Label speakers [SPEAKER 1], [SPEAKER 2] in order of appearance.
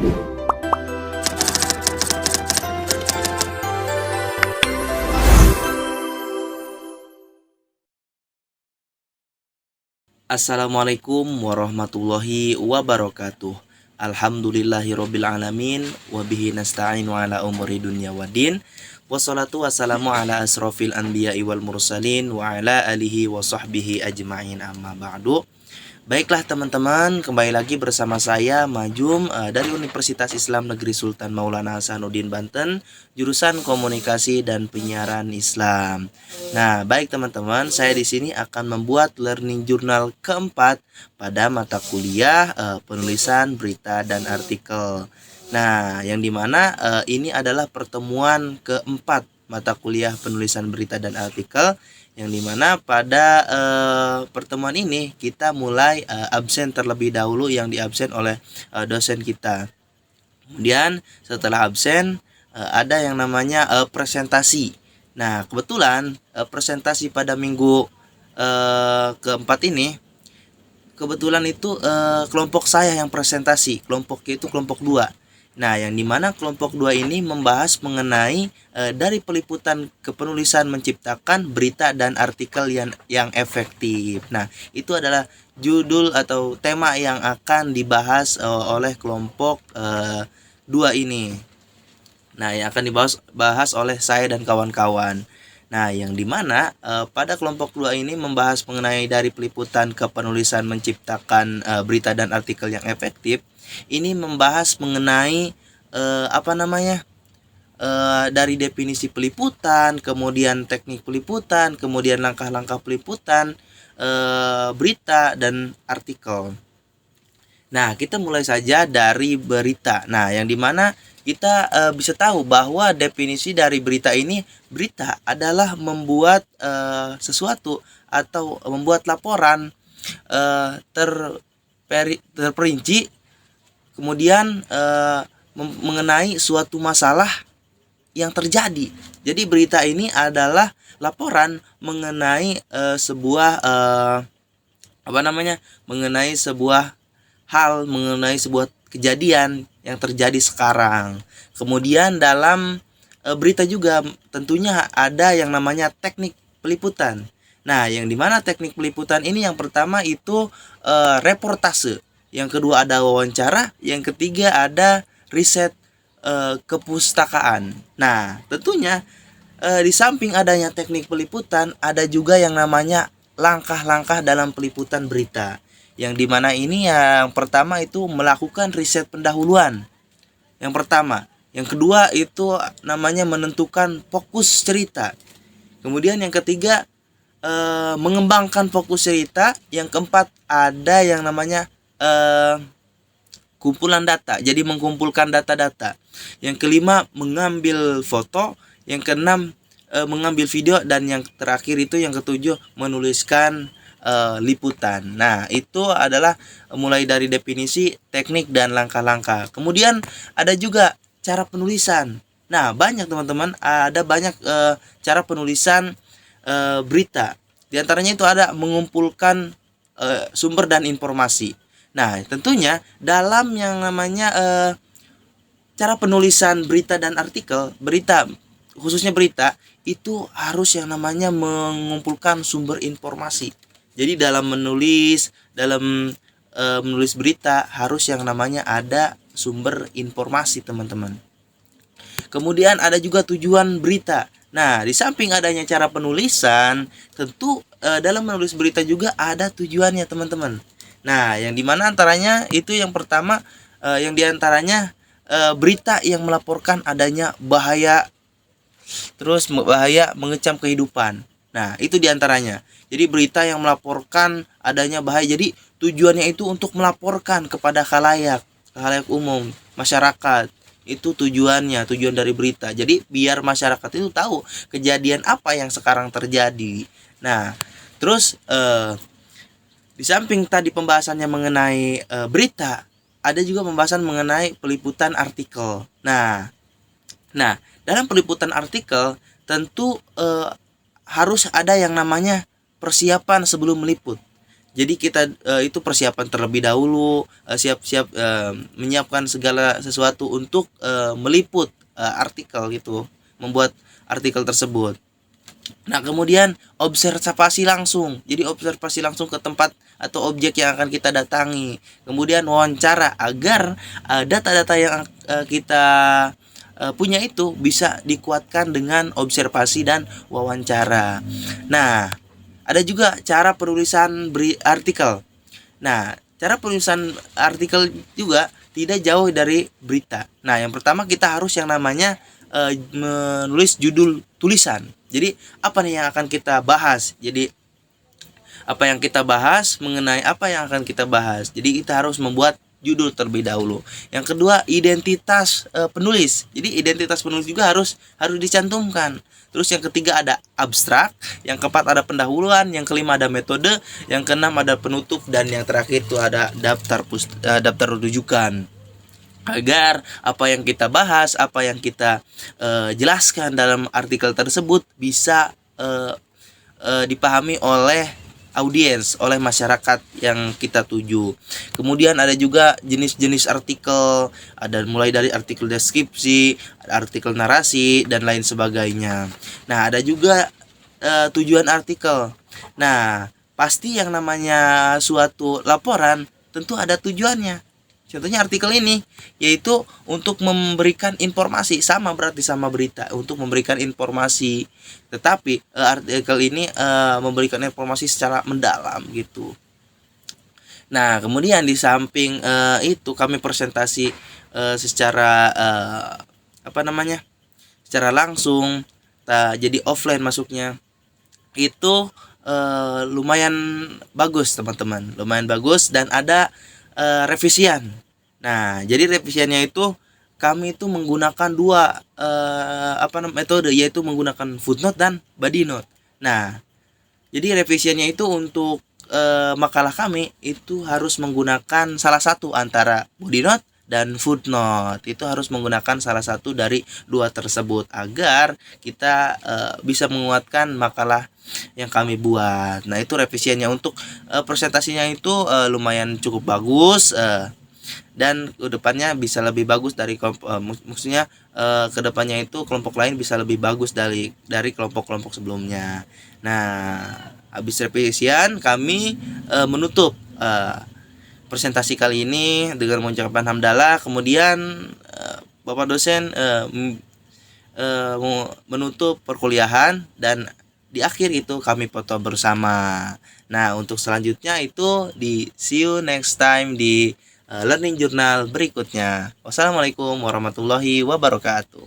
[SPEAKER 1] Assalamualaikum warahmatullahi wabarakatuh. Alhamdulillahirabbil alamin wa bihi nasta'inu ala umuri dunya waddin. Wassalatu wassalamu ala asrofil anbiya'i wal mursalin wa ala alihi wa sahbihi ajma'in, amma ba'du. Baiklah teman-teman, kembali lagi bersama saya Majum dari Universitas Islam Negeri Sultan Maulana Hasanuddin Banten, jurusan Komunikasi dan Penyiaran Islam. Nah, baik teman-teman, saya di sini akan membuat learning journal keempat pada mata kuliah penulisan berita dan artikel. Nah, yang dimana ini adalah pertemuan keempat mata kuliah penulisan berita dan artikel, yang dimana pada pertemuan ini kita mulai absen terlebih dahulu, yang diabsen oleh dosen kita. Kemudian setelah absen ada yang namanya presentasi. Nah, kebetulan presentasi pada minggu keempat ini, kebetulan itu kelompok saya yang presentasi. Kelompoknya itu kelompok 2. Nah, yang dimana kelompok 2 ini membahas mengenai dari peliputan ke penulisan menciptakan berita dan artikel yang efektif. Nah, itu adalah judul atau tema yang akan dibahas oleh kelompok 2 ini. Nah, yang akan dibahas oleh saya dan kawan-kawan. Nah, yang dimana pada kelompok 2 ini membahas mengenai dari peliputan ke penulisan menciptakan berita dan artikel yang efektif. Ini membahas mengenai dari definisi peliputan, kemudian teknik peliputan, kemudian langkah-langkah peliputan berita dan artikel. Nah, kita mulai saja dari berita. Nah, yang dimana kita bisa tahu bahwa definisi dari berita ini, berita adalah membuat sesuatu atau membuat laporan terperinci, kemudian mengenai suatu masalah yang terjadi. Jadi berita ini adalah laporan mengenai mengenai sebuah hal, mengenai sebuah kejadian yang terjadi sekarang. Kemudian dalam berita juga tentunya ada yang namanya teknik peliputan. Nah, yang dimana teknik peliputan ini, yang pertama itu reportase, yang kedua ada wawancara, yang ketiga ada riset kepustakaan. Nah, tentunya di samping adanya teknik peliputan, ada juga yang namanya langkah-langkah dalam peliputan berita. Yang dimana ini yang pertama itu melakukan riset pendahuluan. Yang pertama. Yang kedua itu namanya menentukan fokus cerita. Kemudian yang ketiga mengembangkan fokus cerita. Yang keempat ada yang namanya kumpulan data. Jadi mengumpulkan data-data. Yang kelima mengambil foto. Yang keenam mengambil video. Dan yang terakhir itu yang ketujuh menuliskan liputan. Nah, itu adalah mulai dari definisi, teknik, dan langkah-langkah. Kemudian ada juga cara penulisan. Nah, banyak teman-teman, ada banyak cara penulisan berita. Di antaranya itu ada mengumpulkan sumber dan informasi. Nah, tentunya dalam yang namanya cara penulisan berita dan artikel, berita, khususnya berita, itu harus yang namanya mengumpulkan sumber informasi. Jadi dalam menulis berita harus yang namanya ada sumber informasi, teman-teman. Kemudian ada juga tujuan berita. Nah, di samping adanya cara penulisan, tentu dalam menulis berita juga ada tujuannya, teman-teman. Nah, yang dimana antaranya itu yang pertama, yang diantaranya berita yang melaporkan adanya bahaya, terus bahaya mengecam kehidupan. Nah, itu diantaranya. Jadi berita yang melaporkan adanya bahaya. Jadi tujuannya itu untuk melaporkan kepada khalayak umum, masyarakat. Itu tujuannya, tujuan dari berita. Jadi biar masyarakat itu tahu kejadian apa yang sekarang terjadi. Nah, terus di samping tadi pembahasannya mengenai berita, ada juga pembahasan mengenai peliputan artikel. Nah, dalam peliputan artikel tentu harus ada yang namanya persiapan sebelum meliput. Jadi kita itu persiapan terlebih dahulu, siap-siap menyiapkan segala sesuatu untuk meliput artikel gitu, membuat artikel tersebut. Nah, kemudian observasi langsung. Jadi observasi langsung ke tempat atau objek yang akan kita datangi. Kemudian wawancara agar data-data yang kita punya itu bisa dikuatkan dengan observasi dan wawancara. Nah, ada juga cara penulisan artikel. Nah, cara penulisan artikel juga tidak jauh dari berita. Nah, yang pertama kita harus yang namanya menulis judul tulisan. Jadi, apa nih yang akan kita bahas? Jadi, apa yang kita bahas mengenai apa yang akan kita bahas. Jadi, kita harus membuat judul terlebih dahulu. Yang kedua, identitas penulis. Jadi, identitas penulis juga harus dicantumkan. Terus yang ketiga ada abstrak, yang keempat ada pendahuluan, yang kelima ada metode, yang keenam ada penutup, dan yang terakhir itu ada daftar rujukan. Agar apa yang kita bahas, apa yang kita jelaskan dalam artikel tersebut bisa dipahami oleh audiens, oleh masyarakat yang kita tuju. Kemudian ada juga jenis-jenis artikel, ada mulai dari artikel deskripsi, artikel narasi, dan lain sebagainya. Nah, ada juga tujuan artikel. Nah, pasti yang namanya suatu laporan tentu ada tujuannya. Contohnya artikel ini, yaitu untuk memberikan informasi, sama berarti sama berita, untuk memberikan informasi. Tetapi artikel ini memberikan informasi secara mendalam gitu. Nah, kemudian di samping itu kami presentasi secara secara langsung, jadi offline masuknya. Itu lumayan bagus teman-teman, lumayan bagus, dan ada revisian. Nah, jadi revisiannya itu kami itu menggunakan dua metode, yaitu menggunakan footnote dan body note. Nah, jadi revisiannya itu untuk makalah kami itu harus menggunakan salah satu antara body note dan footnote. Itu harus menggunakan salah satu dari dua tersebut agar kita bisa menguatkan makalah yang kami buat. Nah, itu revisiannya. Untuk presentasinya itu lumayan cukup bagus, dan kedepannya bisa lebih bagus dari maksudnya kedepannya itu kelompok lain bisa lebih bagus dari kelompok-kelompok sebelumnya. Nah, habis revisian kami menutup presentasi kali ini dengan mengucapkan hamdalah. Kemudian Bapak dosen menutup perkuliahan, dan di akhir itu kami foto bersama. Nah, untuk selanjutnya itu see you next time di Learning Journal berikutnya. Wassalamualaikum warahmatullahi wabarakatuh.